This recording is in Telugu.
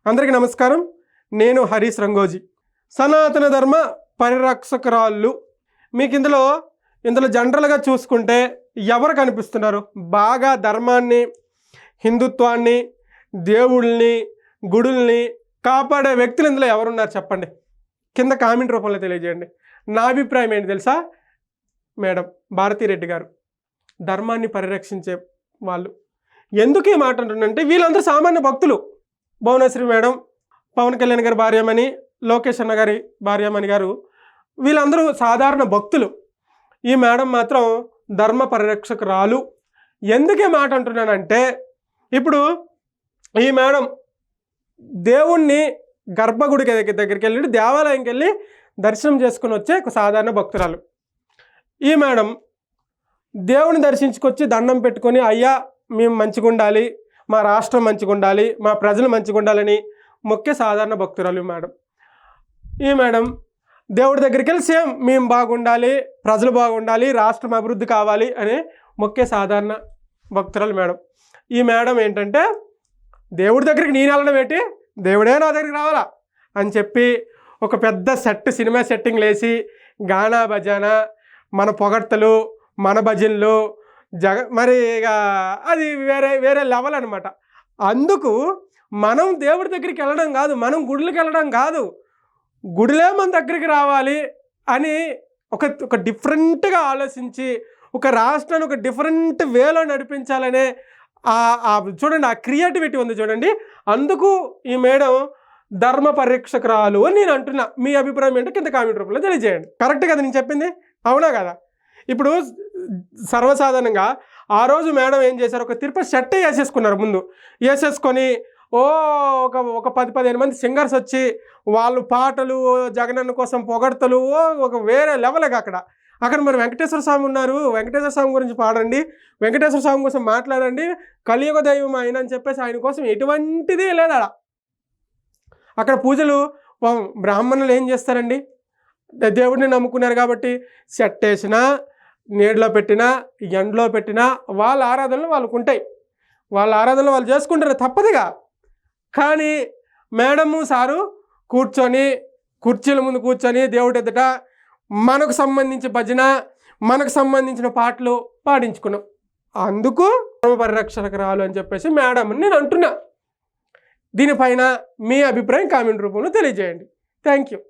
అందరికీ నమస్కారం. నేను హరీష్ రంగోజీ. సనాతన ధర్మ పరిరక్షకురాళ్ళు. మీకు ఇందులో జనరల్గా చూసుకుంటే ఎవరు కనిపిస్తున్నారు? బాగా ధర్మాన్ని, హిందుత్వాన్ని, దేవుళ్ళని, గుడుల్ని కాపాడే వ్యక్తులు ఇందులో ఎవరున్నారు చెప్పండి? కింద కామెంట్ రూపంలో తెలియజేయండి. నా అభిప్రాయం ఏంటి తెలుసా? మేడం భారతిరెడ్డి గారు ధర్మాన్ని పరిరక్షించే వాళ్ళు. ఎందుకు ఈ మాట అంటున్నానంటే వీళ్ళందరూ సామాన్య భక్తులు. భువనేశ్వరి మేడం, పవన్ కళ్యాణ్ గారి భార్యమణి, లోకేష్ అన్న గారి భార్యమణి గారు, వీళ్ళందరూ సాధారణ భక్తులు. ఈ మేడం మాత్రం ధర్మ పరిరక్షకురాలు. ఎందుకు ఈ మాట అంటున్నానంటే ఇప్పుడు ఈ మేడం దేవుణ్ణి గర్భగుడికి దగ్గరికి వెళ్ళి దేవాలయంకి వెళ్ళి దర్శనం చేసుకుని వచ్చే ఒక సాధారణ భక్తురాలు. ఈ మేడం దేవుని దర్శించుకొచ్చి దండం పెట్టుకొని, అయ్యా మేము మంచిగా ఉండాలి, మా రాష్ట్రం మంచిగా ఉండాలి, మా ప్రజలు మంచిగా ఉండాలని మొక్కే సాధారణ భక్తురాలు మేడం. ఈ మేడం దేవుడి దగ్గరికి వెళ్ళి సేమ్ మేము బాగుండాలి, ప్రజలు బాగుండాలి, రాష్ట్రం అభివృద్ధి కావాలి అనే మొక్కే సాధారణ భక్తురాలు మేడం. ఈ మేడం ఏంటంటే దేవుడి దగ్గరికి నేను వెళ్ళడం ఏంటి, దేవుడే నా దగ్గరికి రావాలా అని చెప్పి ఒక పెద్ద సినిమా సెట్టింగ్లు వేసి గానా భజన, మన పొగడ్తలు, మన భజనలు, మరి ఇక అది వేరే లెవెల్ అనమాట. అందుకు మనం దేవుడి దగ్గరికి వెళ్ళడం కాదు, మనం గుడికి వెళ్ళడం కాదు, గుడిలే మన దగ్గరికి రావాలి అని ఒక డిఫరెంట్గా ఆలోచించి ఒక రాష్ట్రాన్ని ఒక డిఫరెంట్ వేలో నడిపించాలనే చూడండి, ఆ క్రియేటివిటీ ఉంది చూడండి. అందుకు ఈ మేడం ధర్మ పరిరక్షకురాలు అని నేను అంటున్నా. మీ అభిప్రాయం ఏంటో కింద కామెంట్ రూపంలో తెలియజేయండి. కరెక్ట్ కదా నేను చెప్పింది? అవునా కదా? ఇప్పుడు సర్వసాధారణంగా ఆ రోజు మేడం ఏం చేశారు, ఒక తిరుపతి షర్ట్ వేసేసుకున్నారు. ముందు వేసేసుకొని ఒక 10-15 మంది సింగర్స్ వచ్చి వాళ్ళు పాటలు, జగనన్న కోసం పొగడ్తలు, ఒక వేరే లెవెల్గా అక్కడ మరి వెంకటేశ్వర స్వామి ఉన్నారు, వెంకటేశ్వర స్వామి గురించి పాడండి, వెంకటేశ్వర స్వామి కోసం మాట్లాడండి, కలియుగ దైవం ఆయన అని చెప్పేసి ఆయన కోసం ఎటువంటిది లేదా. అక్కడ పూజలు బ్రాహ్మణులు ఏం చేస్తారండి? దేవుడిని నమ్ముకున్నారు కాబట్టి షర్ట్ వేసినా, నీడలో పెట్టినా, ఎండలో పెట్టినా వాళ్ళ ఆరాధనలు వాళ్ళకు ఉంటాయి, వాళ్ళ ఆరాధనలు వాళ్ళు చేసుకుంటారు, తప్పదుగా. కానీ మేడము సారు కూర్చొని కుర్చీల ముందు కూర్చొని దేవుడి ఎదుట మనకు సంబంధించిన భజన, మనకు సంబంధించిన పాటలు పాడించుకున్నాం. అందుకు పరిరక్షకురాలు అని చెప్పేసి మేడం నేను అంటున్నా. దీనిపైన మీ అభిప్రాయం కామెంట్ రూపంలో తెలియజేయండి. Thank you.